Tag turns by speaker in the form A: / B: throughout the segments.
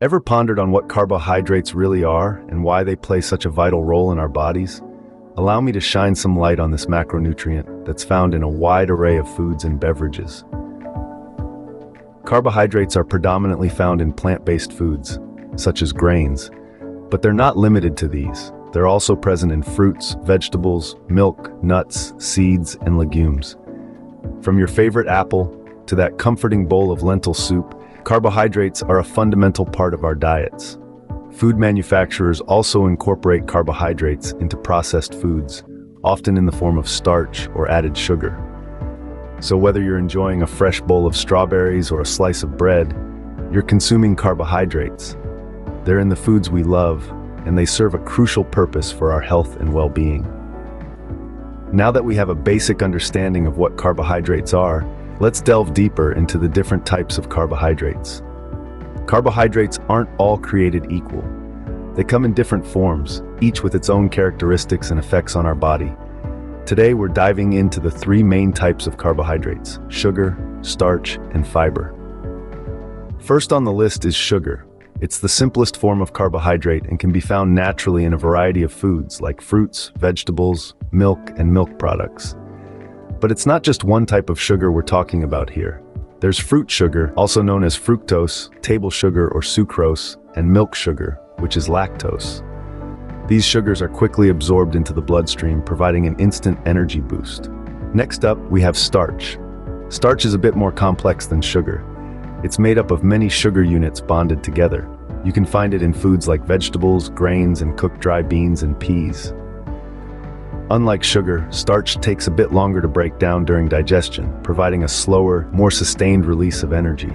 A: Ever pondered on what carbohydrates really are and why they play such a vital role in our bodies? Allow me to shine some light on this macronutrient that's found in a wide array of foods and beverages. Carbohydrates are predominantly found in plant-based foods, such as grains, but they're not limited to these. They're also present in fruits, vegetables, milk, nuts, seeds, and legumes. From your favorite apple to that comforting bowl of lentil soup, carbohydrates are a fundamental part of our diets. Food manufacturers also incorporate carbohydrates into processed foods, often in the form of starch or added sugar. So whether you're enjoying a fresh bowl of strawberries or a slice of bread, you're consuming carbohydrates. They're in the foods we love, and they serve a crucial purpose for our health and well-being. Now that we have a basic understanding of what carbohydrates are, let's delve deeper into the different types of carbohydrates. Carbohydrates aren't all created equal. They come in different forms, each with its own characteristics and effects on our body. Today we're diving into the three main types of carbohydrates: sugar, starch, and fiber. First on the list is sugar. It's the simplest form of carbohydrate and can be found naturally in a variety of foods like fruits, vegetables, milk, and milk products. But it's not just one type of sugar we're talking about here. There's fruit sugar, also known as fructose, table sugar or sucrose, and milk sugar, which is lactose. These sugars are quickly absorbed into the bloodstream, providing an instant energy boost. Next up, we have starch. Starch is a bit more complex than sugar. It's made up of many sugar units bonded together. You can find it in foods like vegetables, grains, and cooked dry beans and peas. Unlike sugar, starch takes a bit longer to break down during digestion, providing a slower, more sustained release of energy.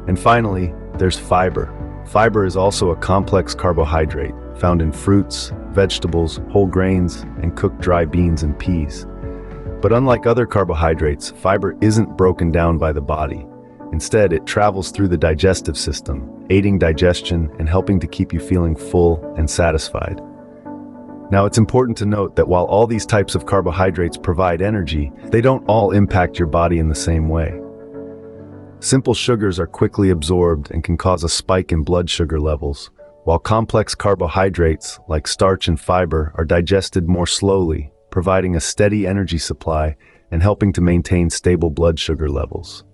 A: And finally, there's fiber. Fiber is also a complex carbohydrate found in fruits, vegetables, whole grains, and cooked dry beans and peas. But unlike other carbohydrates, fiber isn't broken down by the body. Instead, it travels through the digestive system, aiding digestion and helping to keep you feeling full and satisfied. Now, it's important to note that while all these types of carbohydrates provide energy, they don't all impact your body in the same way. Simple sugars are quickly absorbed and can cause a spike in blood sugar levels, while complex carbohydrates, like starch and fiber, are digested more slowly, providing a steady energy supply and helping to maintain stable blood sugar levels.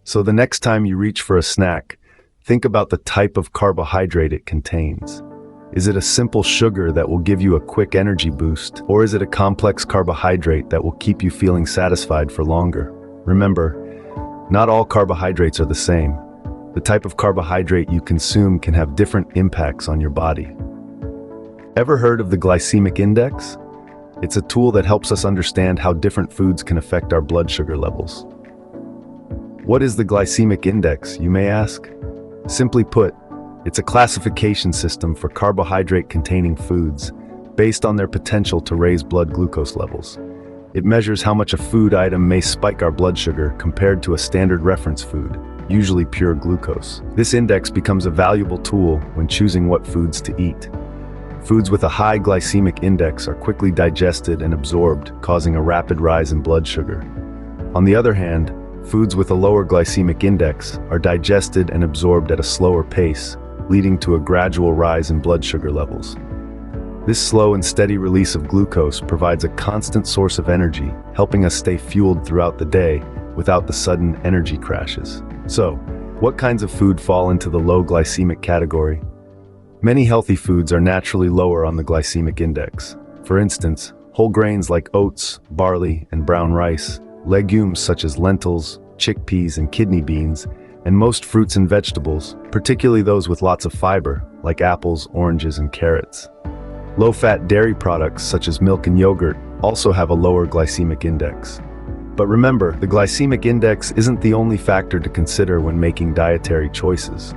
A: So the next time you reach for a snack, think about the type of carbohydrate it contains. Is it a simple sugar that will give you a quick energy boost, or is it a complex carbohydrate that will keep you feeling satisfied for longer? Remember, not all carbohydrates are the same. The type of carbohydrate you consume can have different impacts on your body. Ever heard of the glycemic index? It's a tool that helps us understand how different foods can affect our blood sugar levels. What is the glycemic index, you may ask? Simply put, it's a classification system for carbohydrate-containing foods based on their potential to raise blood glucose levels. It measures how much a food item may spike our blood sugar compared to a standard reference food, usually pure glucose. This index becomes a valuable tool when choosing what foods to eat. Foods with a high glycemic index are quickly digested and absorbed, causing a rapid rise in blood sugar. On the other hand, foods with a lower glycemic index are digested and absorbed at a slower pace, leading to a gradual rise in blood sugar levels. This slow and steady release of glucose provides a constant source of energy, helping us stay fueled throughout the day without the sudden energy crashes. So, what kinds of food fall into the low glycemic category? Many healthy foods are naturally lower on the glycemic index. For instance, whole grains like oats, barley, and brown rice, legumes such as lentils, chickpeas, and kidney beans, and most fruits and vegetables, particularly those with lots of fiber, like apples, oranges, and carrots. Low-fat dairy products such as milk and yogurt also have a lower glycemic index. But remember, the glycemic index isn't the only factor to consider when making dietary choices.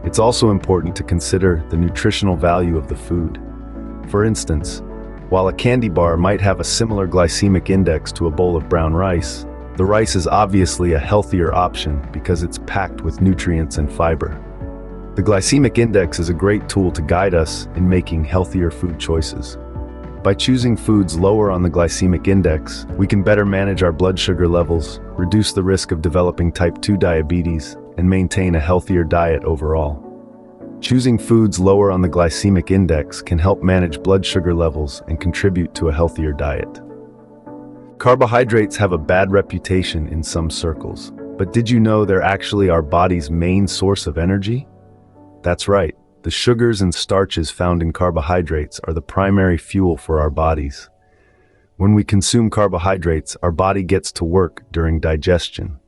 A: It's also important to consider the nutritional value of the food. For instance, while a candy bar might have a similar glycemic index to a bowl of brown rice, the rice is obviously a healthier option because it's packed with nutrients and fiber. The glycemic index is a great tool to guide us in making healthier food choices. By choosing foods lower on the glycemic index, we can better manage our blood sugar levels, reduce the risk of developing type 2 diabetes, and maintain a healthier diet overall. Choosing foods lower on the glycemic index can help manage blood sugar levels and contribute to a healthier diet. Carbohydrates have a bad reputation in some circles, but did you know they're actually our body's main source of energy? That's right, the sugars and starches found in carbohydrates are the primary fuel for our bodies. When we consume carbohydrates, our body gets to work during digestion.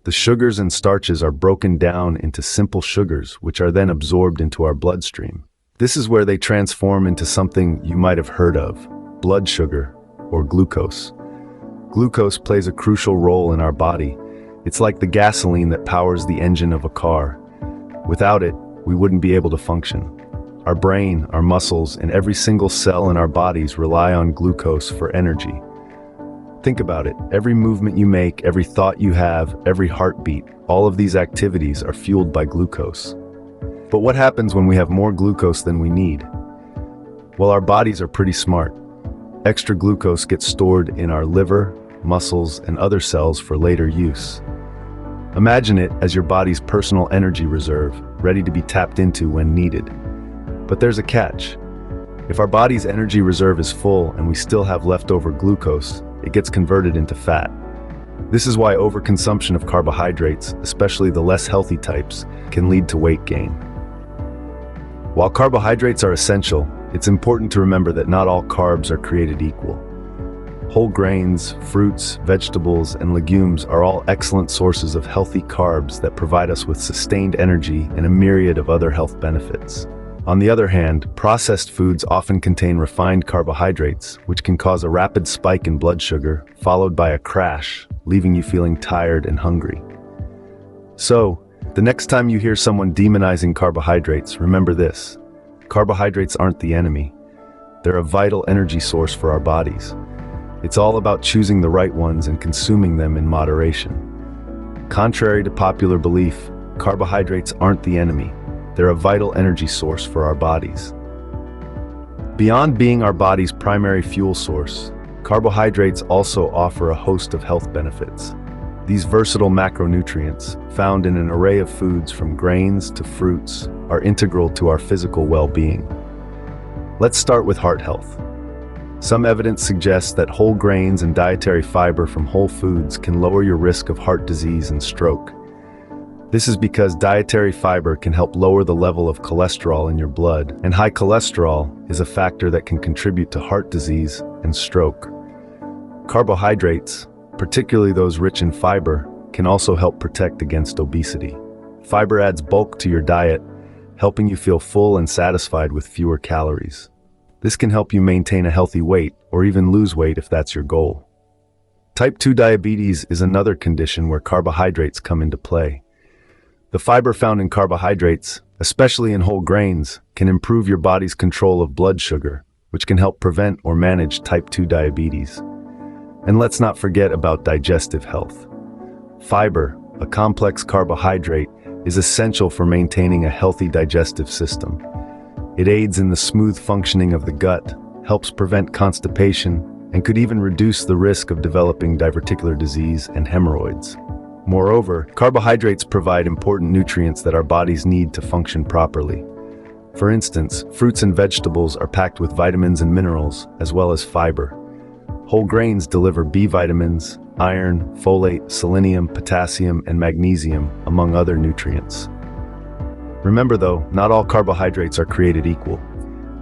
A: The sugars and starches are broken down into simple sugars, which are then absorbed into our bloodstream. This is where they transform into something you might have heard of, blood sugar, or glucose. Glucose plays a crucial role in our body. It's like the gasoline that powers the engine of a car. Without it, we wouldn't be able to function. Our brain, our muscles, and every single cell in our bodies rely on glucose for energy. Think about it. Every movement you make, every thought you have, every heartbeat, all of these activities are fueled by glucose. But what happens when we have more glucose than we need? Well, our bodies are pretty smart. Extra glucose gets stored in our liver, muscles, and other cells for later use. Imagine it as your body's personal energy reserve, ready to be tapped into when needed. But there's a catch. If our body's energy reserve is full and we still have leftover glucose, it gets converted into fat. This is why overconsumption of carbohydrates, especially the less healthy types, can lead to weight gain. While carbohydrates are essential, it's important to remember that not all carbs are created equal. Whole grains, fruits, vegetables, and legumes are all excellent sources of healthy carbs that provide us with sustained energy and a myriad of other health benefits. On the other hand, processed foods often contain refined carbohydrates, which can cause a rapid spike in blood sugar, followed by a crash, leaving you feeling tired and hungry. So, the next time you hear someone demonizing carbohydrates, remember this: carbohydrates aren't the enemy. They're a vital energy source for our bodies. It's all about choosing the right ones and consuming them in moderation. Contrary to popular belief, carbohydrates aren't the enemy. They're a vital energy source for our bodies. Beyond being our body's primary fuel source, carbohydrates also offer a host of health benefits. These versatile macronutrients, found in an array of foods from grains to fruits, are integral to our physical well-being. Let's start with heart health. Some evidence suggests that whole grains and dietary fiber from whole foods can lower your risk of heart disease and stroke. This is because dietary fiber can help lower the level of cholesterol in your blood, and high cholesterol is a factor that can contribute to heart disease and stroke. Carbohydrates, particularly those rich in fiber, can also help protect against obesity. Fiber adds bulk to your diet, helping you feel full and satisfied with fewer calories. This can help you maintain a healthy weight or even lose weight if that's your goal. Type 2 diabetes is another condition where carbohydrates come into play. The fiber found in carbohydrates, especially in whole grains, can improve your body's control of blood sugar, which can help prevent or manage type 2 diabetes. And let's not forget about digestive health. Fiber, a complex carbohydrate, is essential for maintaining a healthy digestive system. It aids in the smooth functioning of the gut, helps prevent constipation, and could even reduce the risk of developing diverticular disease and hemorrhoids. Moreover, carbohydrates provide important nutrients that our bodies need to function properly. For instance, fruits and vegetables are packed with vitamins and minerals, as well as fiber. Whole grains deliver B vitamins, iron, folate, selenium, potassium, and magnesium, among other nutrients. Remember though, not all carbohydrates are created equal.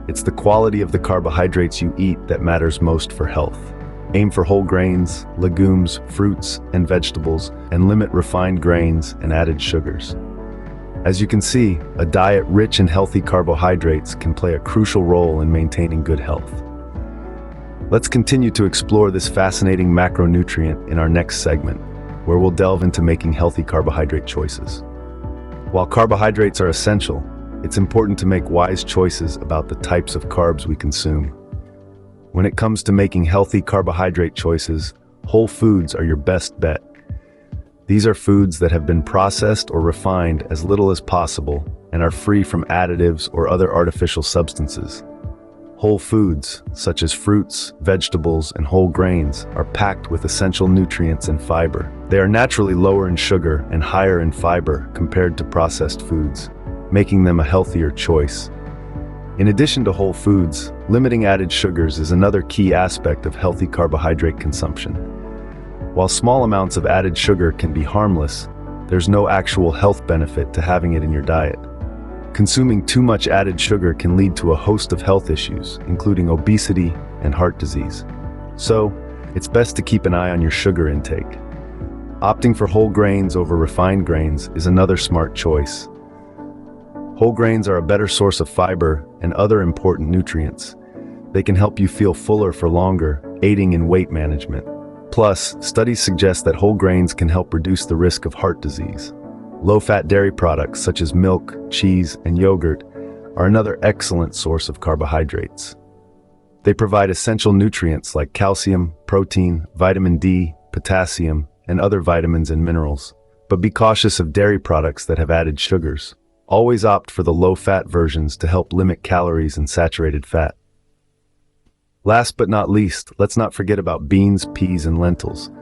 A: It's the quality of the carbohydrates you eat that matters most for health. Aim for whole grains, legumes, fruits, and vegetables, and limit refined grains and added sugars. As you can see, a diet rich in healthy carbohydrates can play a crucial role in maintaining good health. Let's continue to explore this fascinating macronutrient in our next segment, where we'll delve into making healthy carbohydrate choices. While carbohydrates are essential, it's important to make wise choices about the types of carbs we consume. When it comes to making healthy carbohydrate choices, whole foods are your best bet. These are foods that have been processed or refined as little as possible and are free from additives or other artificial substances. Whole foods, such as fruits, vegetables, and whole grains, are packed with essential nutrients and fiber. They are naturally lower in sugar and higher in fiber compared to processed foods. making them a healthier choice. In addition to whole foods, limiting added sugars is another key aspect of healthy carbohydrate consumption. While small amounts of added sugar can be harmless, there's no actual health benefit to having it in your diet. Consuming too much added sugar can lead to a host of health issues, including obesity and heart disease. So, it's best to keep an eye on your sugar intake. Opting for whole grains over refined grains is another smart choice. Whole grains are a better source of fiber and other important nutrients. They can help you feel fuller for longer, aiding in weight management. Plus, studies suggest that whole grains can help reduce the risk of heart disease. Low-fat dairy products such as milk, cheese, and yogurt are another excellent source of carbohydrates. They provide essential nutrients like calcium, protein, vitamin D, potassium, and other vitamins and minerals. But be cautious of dairy products that have added sugars. Always opt for the low-fat versions to help limit calories and saturated fat. Last but not least, let's not forget about beans, peas, and lentils.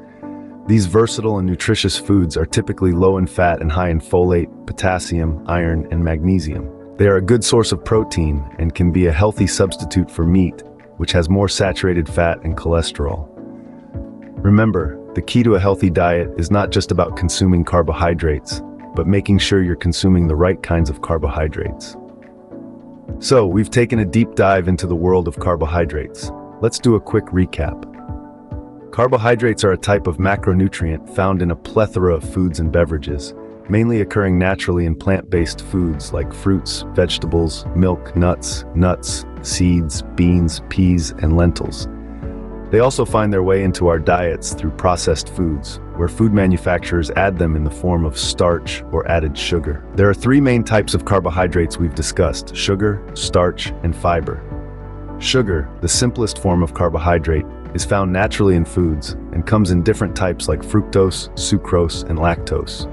A: These versatile and nutritious foods are typically low in fat and high in folate, potassium, iron, and magnesium. They are a good source of protein and can be a healthy substitute for meat, which has more saturated fat and cholesterol. Remember, the key to a healthy diet is not just about consuming carbohydrates, but making sure you're consuming the right kinds of carbohydrates. So, we've taken a deep dive into the world of carbohydrates. Let's do a quick recap. Carbohydrates are a type of macronutrient found in a plethora of foods and beverages, mainly occurring naturally in plant-based foods like fruits, vegetables, milk, nuts, seeds, beans, peas, and lentils. They also find their way into our diets through processed foods, where food manufacturers add them in the form of starch or added sugar. There are three main types of carbohydrates we've discussed: sugar, starch, and fiber. Sugar, the simplest form of carbohydrate, is found naturally in foods and comes in different types like fructose, sucrose, and lactose.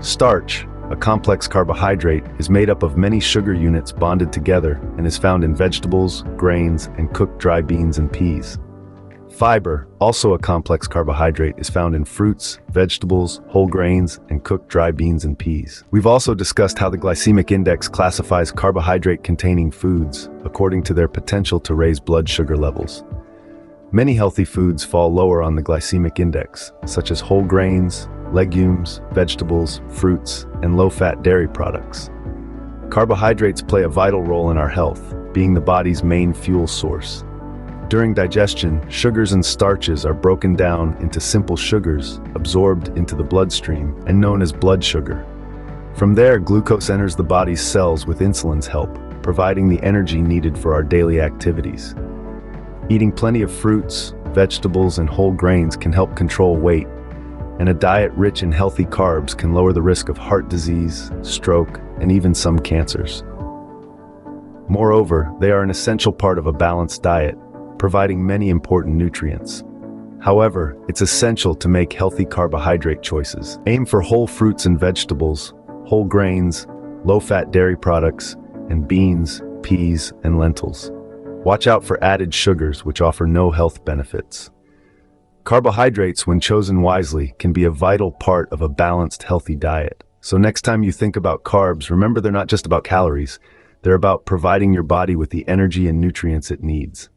A: Starch, a complex carbohydrate, is made up of many sugar units bonded together and is found in vegetables, grains, and cooked dry beans and peas. Fiber, also a complex carbohydrate, is found in fruits, vegetables, whole grains, and cooked dry beans and peas. We've also discussed how the glycemic index classifies carbohydrate-containing foods according to their potential to raise blood sugar levels. Many healthy foods fall lower on the glycemic index, such as whole grains, legumes, vegetables, fruits, and low-fat dairy products. Carbohydrates play a vital role in our health, being the body's main fuel source. During digestion, sugars and starches are broken down into simple sugars, absorbed into the bloodstream, and known as blood sugar. From there, glucose enters the body's cells with insulin's help, providing the energy needed for our daily activities. Eating plenty of fruits, vegetables, and whole grains can help control weight, and a diet rich in healthy carbs can lower the risk of heart disease, stroke, and even some cancers. Moreover, they are an essential part of a balanced diet, providing many important nutrients. However, it's essential to make healthy carbohydrate choices. Aim for whole fruits and vegetables, whole grains, low-fat dairy products, and beans, peas, and lentils. Watch out for added sugars, which offer no health benefits. Carbohydrates, when chosen wisely, can be a vital part of a balanced, healthy diet. So next time you think about carbs, remember they're not just about calories. They're about providing your body with the energy and nutrients it needs.